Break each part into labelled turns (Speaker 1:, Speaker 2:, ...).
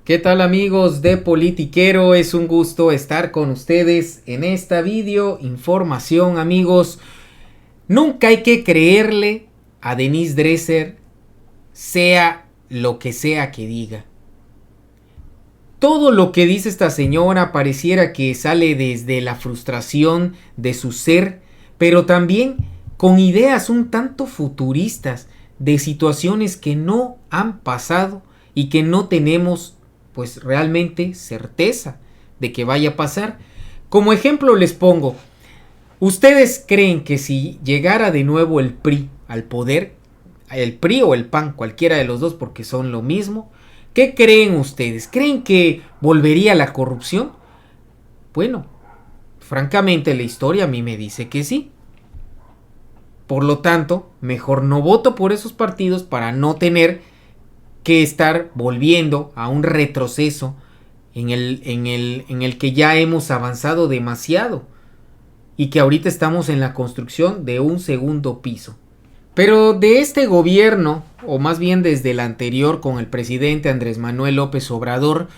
Speaker 1: ¿Qué tal amigos de Politiquero? Es un gusto estar con ustedes en esta video información, amigos. Nunca hay que creerle a Denise Dresser, sea lo que sea que diga. Todo lo que dice esta señora pareciera que sale desde la frustración de su ser, pero también con ideas un tanto futuristas de situaciones que no han pasado y que no tenemos pues realmente certeza de que vaya a pasar. Como ejemplo les pongo, ¿ustedes creen que si llegara de nuevo el PRI al poder, el PRI o el PAN, cualquiera de los dos porque son lo mismo, qué creen ustedes? ¿Creen que volvería la corrupción? Bueno, francamente la historia a mí me dice que sí. Por lo tanto, mejor no voto por esos partidos para no tener que estar volviendo a un retroceso en el que ya hemos avanzado demasiado y que ahorita estamos en la construcción de un segundo piso. Pero de este gobierno, o más bien desde el anterior con el presidente Andrés Manuel López Obrador,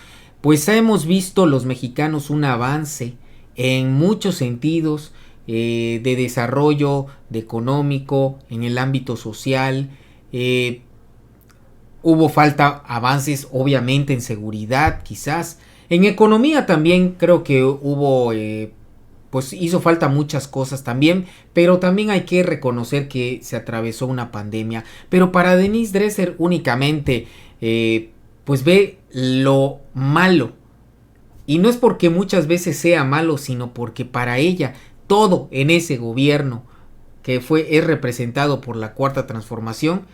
Speaker 1: pues hemos visto los mexicanos un avance en muchos sentidos, de desarrollo, de económico, en el ámbito social. Hubo falta avances obviamente en seguridad, quizás. En economía también creo que hubo, pues hizo falta muchas cosas también, pero también hay que reconocer que se atravesó una pandemia. Pero para Denise Dresser únicamente, pues ve lo malo. Y no es porque muchas veces sea malo, sino porque para ella todo en ese gobierno que es representado por la Cuarta Transformación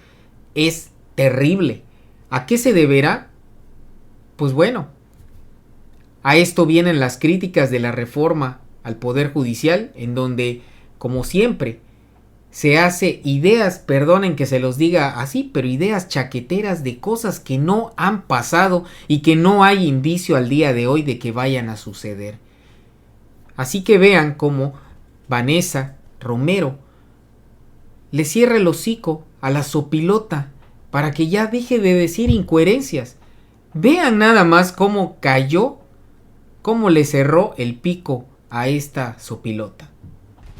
Speaker 1: es terrible. ¿A qué se deberá? Pues bueno, a esto vienen las críticas de la reforma al Poder Judicial, en donde, como siempre, se hace ideas, perdonen que se los diga así, pero ideas chaqueteras de cosas que no han pasado y que no hay indicio al día de hoy de que vayan a suceder. Así que vean cómo Vanessa Romero le cierra el hocico a la sopilota para que ya deje de decir incoherencias. Vean nada más cómo cayó, cómo le cerró el pico a esta sopilota.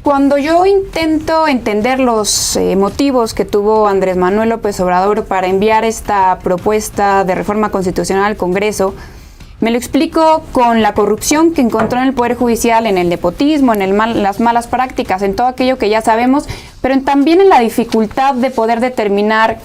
Speaker 2: Cuando yo intento entender los motivos que tuvo Andrés Manuel López Obrador para enviar esta propuesta de reforma constitucional al Congreso, me lo explico con la corrupción que encontró en el Poder Judicial, en el nepotismo, en las malas prácticas, en todo aquello que ya sabemos, pero también en la dificultad de poder determinar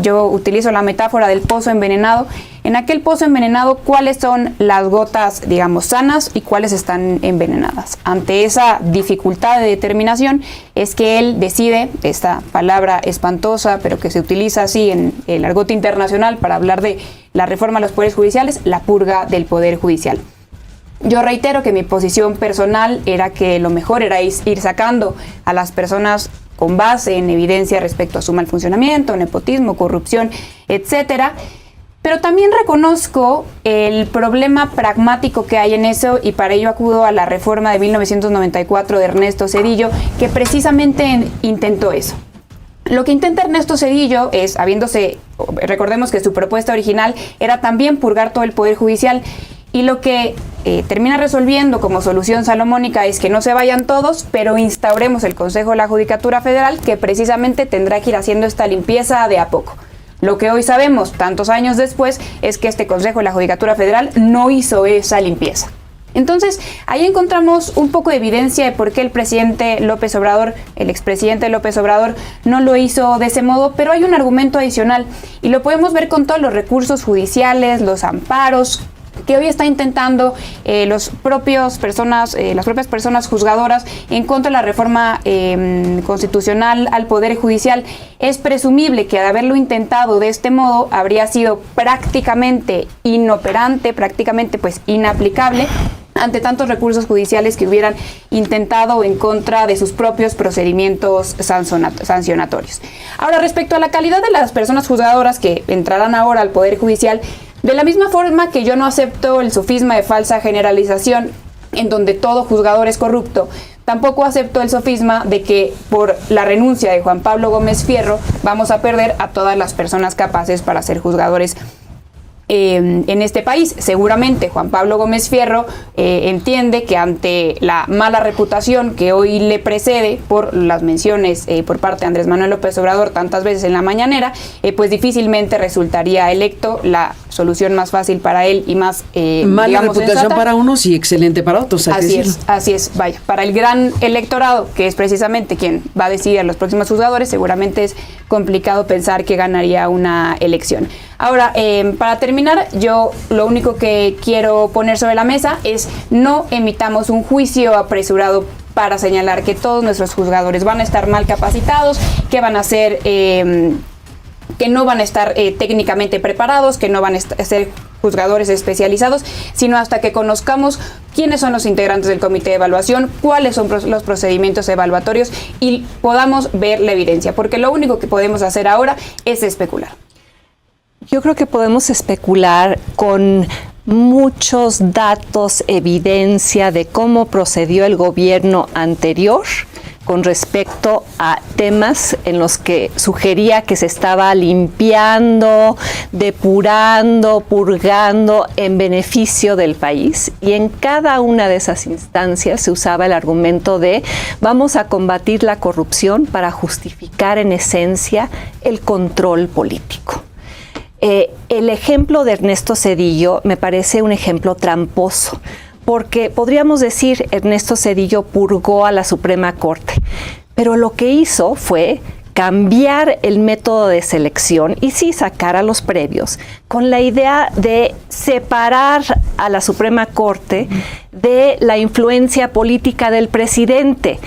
Speaker 2: yo utilizo la metáfora del pozo envenenado, en aquel pozo envenenado cuáles son las gotas, digamos, sanas y cuáles están envenenadas. Ante esa dificultad de determinación es que él decide, esta palabra espantosa, pero que se utiliza así en el argot internacional para hablar de la reforma a los poderes judiciales, la purga del Poder Judicial. Yo reitero que mi posición personal era que lo mejor era ir sacando a las personas con base en evidencia respecto a su mal funcionamiento, nepotismo, corrupción, etcétera. Pero también reconozco el problema pragmático que hay en eso y para ello acudo a la reforma de 1994 de Ernesto Zedillo, que precisamente intentó eso. Lo que intenta Ernesto Zedillo es, recordemos que su propuesta original era también purgar todo el Poder Judicial, y lo que termina resolviendo como solución salomónica es que no se vayan todos, pero instauremos el Consejo de la Judicatura Federal, que precisamente tendrá que ir haciendo esta limpieza de a poco. Lo que hoy sabemos, tantos años después, es que este Consejo de la Judicatura Federal no hizo esa limpieza. Entonces, ahí encontramos un poco de evidencia de por qué el presidente López Obrador, el expresidente López Obrador, no lo hizo de ese modo, pero hay un argumento adicional y lo podemos ver con todos los recursos judiciales, los amparos que hoy está intentando las propias personas juzgadoras en contra de la reforma constitucional al Poder Judicial. Es presumible que al haberlo intentado de este modo habría sido prácticamente inoperante, prácticamente pues inaplicable ante tantos recursos judiciales que hubieran intentado en contra de sus propios procedimientos sancionatorios. Ahora, respecto a la calidad de las personas juzgadoras que entrarán ahora al Poder Judicial, de la misma forma que yo no acepto el sofisma de falsa generalización en donde todo juzgador es corrupto, tampoco acepto el sofisma de que por la renuncia de Juan Pablo Gómez Fierro vamos a perder a todas las personas capaces para ser juzgadores en este país. Seguramente Juan Pablo Gómez Fierro entiende que ante la mala reputación que hoy le precede por las menciones por parte de Andrés Manuel López Obrador tantas veces en la mañanera, pues difícilmente resultaría electo. La solución más fácil para él y más
Speaker 3: mala reputación sensata para unos y excelente para otros.
Speaker 2: Así es, vaya, para el gran electorado, que es precisamente quien va a decidir a los próximos juzgadores, seguramente es complicado pensar que ganaría una elección. Ahora, para terminar, yo lo único que quiero poner sobre la mesa es no emitamos un juicio apresurado para señalar que todos nuestros juzgadores van a estar mal capacitados, que van a ser, que no van a estar técnicamente preparados, que no van a ser juzgadores especializados, sino hasta que conozcamos quiénes son los integrantes del comité de evaluación, cuáles son los procedimientos evaluatorios y podamos ver la evidencia, porque lo único que podemos hacer ahora es especular.
Speaker 4: Yo creo que podemos especular con muchos datos, evidencia de cómo procedió el gobierno anterior con respecto a temas en los que sugería que se estaba limpiando, depurando, purgando en beneficio del país. Y en cada una de esas instancias se usaba el argumento de vamos a combatir la corrupción para justificar en esencia el control político. El ejemplo de Ernesto Zedillo me parece un ejemplo tramposo, porque podríamos decir Ernesto Zedillo purgó a la Suprema Corte, pero lo que hizo fue cambiar el método de selección y sí sacar a los previos con la idea de separar a la Suprema Corte de la influencia política del presidente.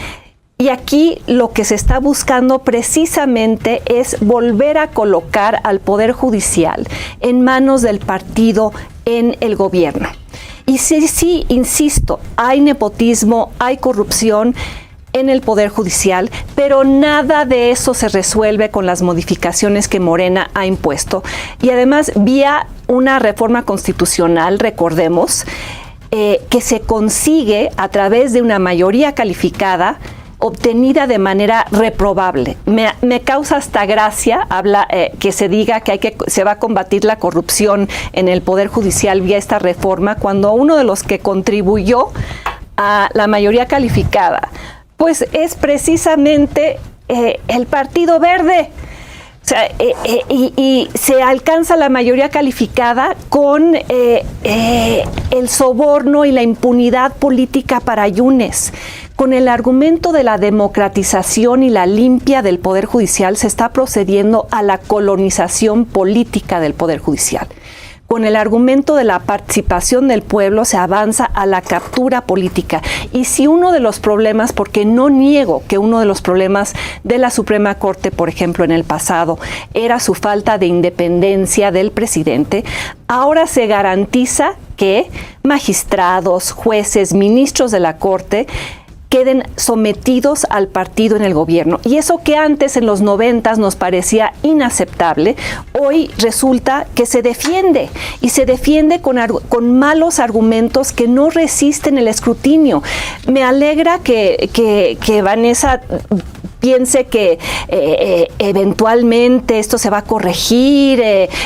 Speaker 4: Y aquí lo que se está buscando precisamente es volver a colocar al Poder Judicial en manos del partido en el gobierno. Y sí, insisto, hay nepotismo, hay corrupción en el Poder Judicial, pero nada de eso se resuelve con las modificaciones que Morena ha impuesto. Y además, vía una reforma constitucional, recordemos, que se consigue a través de una mayoría calificada obtenida de manera reprobable. Me causa hasta gracia que se diga que se va a combatir la corrupción en el Poder Judicial vía esta reforma, cuando uno de los que contribuyó a la mayoría calificada, pues es precisamente el Partido Verde. O sea, y se alcanza la mayoría calificada con el soborno y la impunidad política para Yunes. Con el argumento de la democratización y la limpia del Poder Judicial se está procediendo a la colonización política del Poder Judicial. Con el argumento de la participación del pueblo se avanza a la captura política. Y si uno de los problemas, porque no niego que uno de los problemas de la Suprema Corte, por ejemplo, en el pasado, era su falta de independencia del presidente, ahora se garantiza que magistrados, jueces, ministros de la Corte queden sometidos al partido en el gobierno. Y eso que antes, en los 90s, nos parecía inaceptable, hoy resulta que se defiende. Y se defiende con malos argumentos que no resisten el escrutinio. Me alegra que Vanessa piense que eventualmente esto se va a corregir,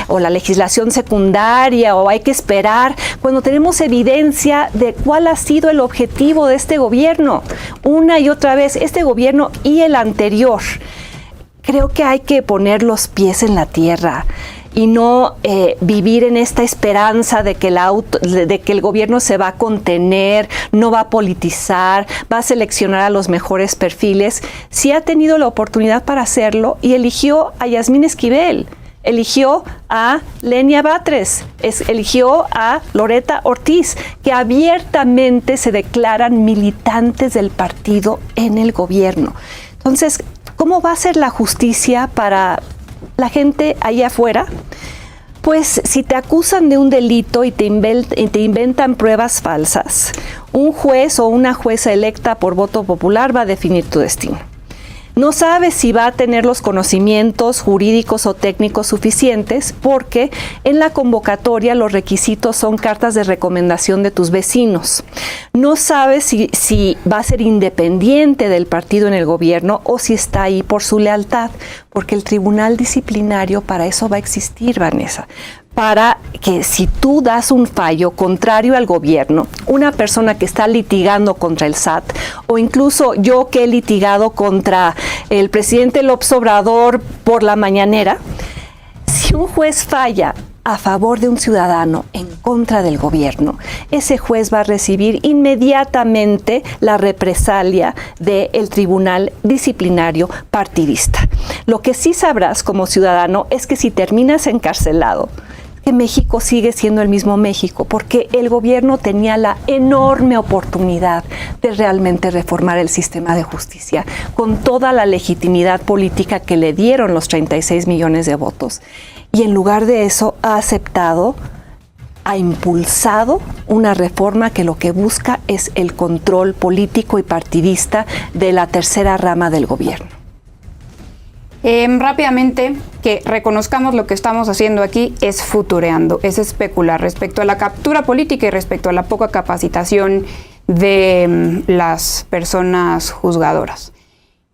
Speaker 4: o la legislación secundaria, o hay que esperar, cuando tenemos evidencia de cuál ha sido el objetivo de este gobierno. Una y otra vez, este gobierno y el anterior. Creo que hay que poner los pies en la tierra y no vivir en esta esperanza de que el gobierno se va a contener, no va a politizar, va a seleccionar a los mejores perfiles. Sí ha tenido la oportunidad para hacerlo y eligió a Yasmín Esquivel, eligió a Lenia Batres, eligió a Loretta Ortiz, que abiertamente se declaran militantes del partido en el gobierno. Entonces, ¿cómo va a ser la justicia para la gente allá afuera? Pues si te acusan de un delito y te inventan pruebas falsas, un juez o una jueza electa por voto popular va a definir tu destino. No sabes si va a tener los conocimientos jurídicos o técnicos suficientes, porque en la convocatoria los requisitos son cartas de recomendación de tus vecinos. No sabes si va a ser independiente del partido en el gobierno o si está ahí por su lealtad, porque el tribunal disciplinario para eso va a existir, Vanessa, para que si tú das un fallo contrario al gobierno, una persona que está litigando contra el SAT, o incluso yo que he litigado contra el presidente López Obrador por la mañanera, si un juez falla a favor de un ciudadano en contra del gobierno, ese juez va a recibir inmediatamente la represalia del tribunal disciplinario partidista. Lo que sí sabrás como ciudadano es que si terminas encarcelado, que México sigue siendo el mismo México, porque el gobierno tenía la enorme oportunidad de realmente reformar el sistema de justicia, con toda la legitimidad política que le dieron los 36 millones de votos. Y en lugar de eso ha aceptado, ha impulsado una reforma que lo que busca es el control político y partidista de la tercera rama del gobierno.
Speaker 2: Rápidamente, que reconozcamos lo que estamos haciendo aquí es futureando, es especular respecto a la captura política y respecto a la poca capacitación de las personas juzgadoras.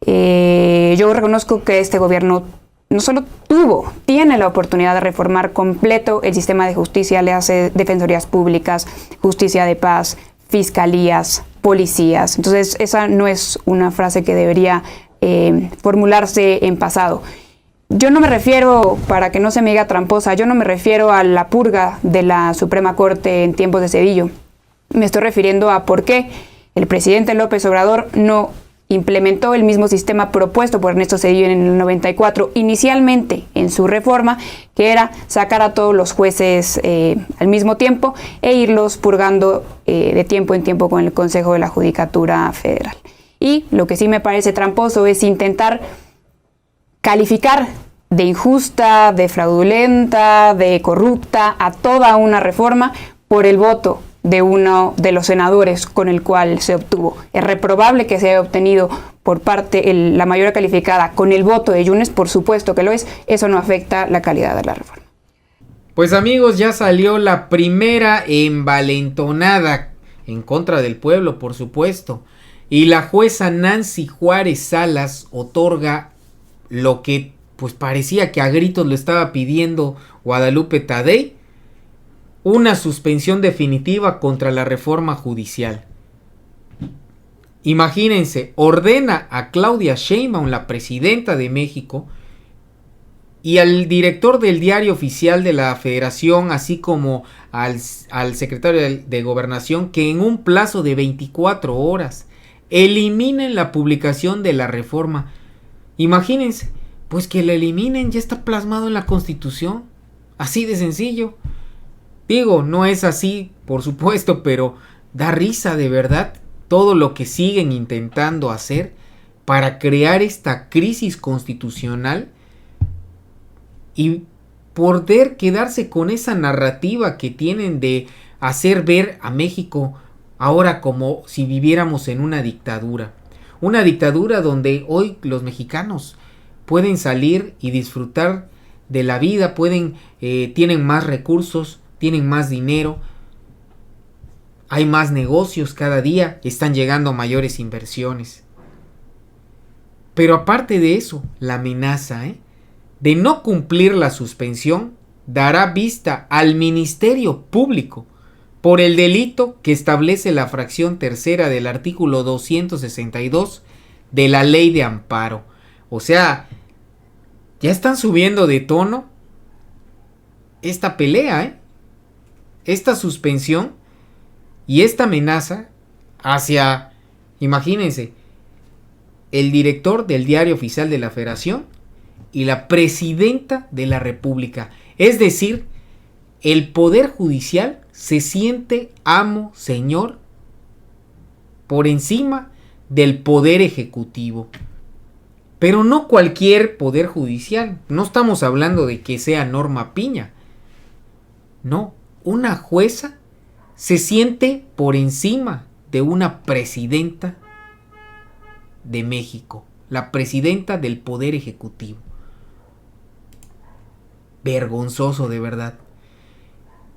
Speaker 2: Yo reconozco que este gobierno no solo tiene la oportunidad de reformar completo el sistema de justicia, le hace defensorías públicas, justicia de paz, fiscalías, policías. Entonces, esa no es una frase que debería formularse en pasado. Yo no me refiero, para que no se me diga tramposa, yo no me refiero a la purga de la Suprema Corte en tiempos de Zedillo. Me estoy refiriendo a por qué el presidente López Obrador no implementó el mismo sistema propuesto por Ernesto Zedillo en el 94, inicialmente en su reforma, que era sacar a todos los jueces al mismo tiempo e irlos purgando de tiempo en tiempo con el Consejo de la Judicatura Federal. Y lo que sí me parece tramposo es intentar calificar de injusta, de fraudulenta, de corrupta a toda una reforma por el voto de uno de los senadores con el cual se obtuvo. Es reprobable que se haya obtenido por parte la mayoría calificada con el voto de Yunes, por supuesto que lo es, eso no afecta la calidad de la reforma.
Speaker 1: Pues amigos, ya salió la primera envalentonada en contra del pueblo, por supuesto. Y la jueza Nancy Juárez Salas otorga lo que pues parecía que a gritos le estaba pidiendo Guadalupe Tadei, una suspensión definitiva contra la reforma judicial. Imagínense, ordena a Claudia Sheinbaum, la presidenta de México, y al director del Diario Oficial de la Federación, así como al secretario de Gobernación, que en un plazo de 24 horas eliminen la publicación de la reforma. Imagínense, pues que la eliminen, ya está plasmado en la Constitución, así de sencillo. Digo, no es así, por supuesto, pero da risa de verdad todo lo que siguen intentando hacer para crear esta crisis constitucional y poder quedarse con esa narrativa que tienen de hacer ver a México ahora como si viviéramos en una dictadura donde hoy los mexicanos pueden salir y disfrutar de la vida, tienen más recursos, tienen más dinero, hay más negocios cada día, están llegando mayores inversiones. Pero aparte de eso, la amenaza de no cumplir la suspensión dará vista al Ministerio Público por el delito que establece la fracción tercera del artículo 262 de la Ley de Amparo. O sea, ya están subiendo de tono esta pelea, esta suspensión y esta amenaza hacia, imagínense, el director del Diario Oficial de la Federación y la presidenta de la República. Es decir, el Poder Judicial se siente amo, señor, por encima del Poder Ejecutivo. Pero no cualquier Poder Judicial. No estamos hablando de que sea Norma Piña. No, una jueza se siente por encima de una presidenta de México, la presidenta del Poder Ejecutivo. Vergonzoso de verdad.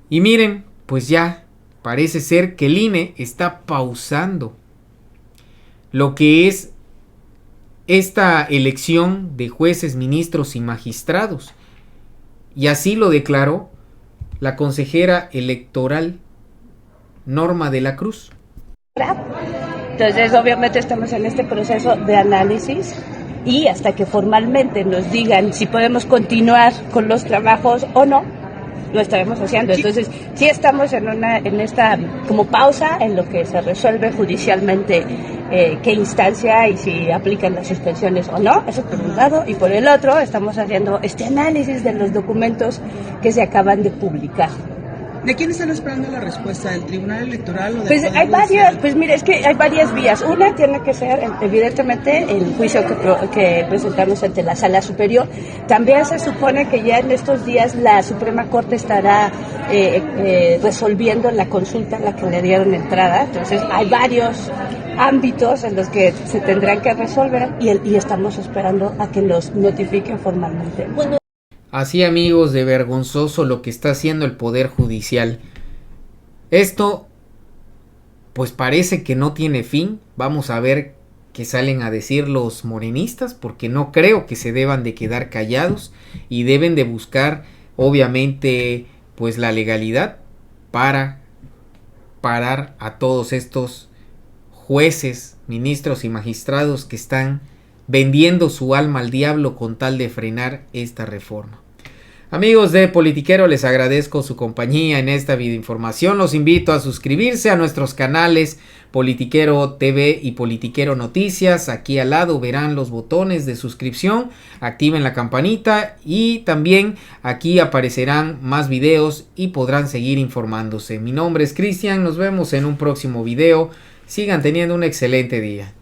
Speaker 1: Y miren, pues ya parece ser que el INE está pausando lo que es esta elección de jueces, ministros y magistrados. Y así lo declaró la consejera electoral Norma de la Cruz.
Speaker 5: Entonces, obviamente estamos en este proceso de análisis y hasta que formalmente nos digan si podemos continuar con los trabajos o no, lo estaremos haciendo. Entonces, sí estamos en esta como pausa en lo que se resuelve judicialmente qué instancia y si aplican las suspensiones o no, eso por un lado, y por el otro estamos haciendo este análisis de los documentos que se acaban de publicar.
Speaker 6: ¿De quién están esperando la respuesta? ¿Del Tribunal Electoral o del
Speaker 5: Pues
Speaker 6: Poder
Speaker 5: hay varias,
Speaker 6: Judicial?
Speaker 5: pues mire, es que hay varias vías. Una tiene que ser, evidentemente, el juicio que presentamos ante la Sala Superior. También se supone que ya en estos días la Suprema Corte estará resolviendo la consulta a la que le dieron entrada. Entonces hay varios ámbitos en los que se tendrán que resolver y estamos esperando a que nos notifiquen formalmente.
Speaker 1: Así, amigos, de vergonzoso lo que está haciendo el Poder Judicial. Esto, pues parece que no tiene fin. Vamos a ver qué salen a decir los morenistas, porque no creo que se deban de quedar callados y deben de buscar, obviamente, pues la legalidad para parar a todos estos jueces, ministros y magistrados que están vendiendo su alma al diablo con tal de frenar esta reforma. Amigos de Politiquero, les agradezco su compañía en esta videoinformación. Los invito a suscribirse a nuestros canales Politiquero TV y Politiquero Noticias. Aquí al lado verán los botones de suscripción. Activen la campanita y también aquí aparecerán más videos y podrán seguir informándose. Mi nombre es Cristian, nos vemos en un próximo video. Sigan teniendo un excelente día.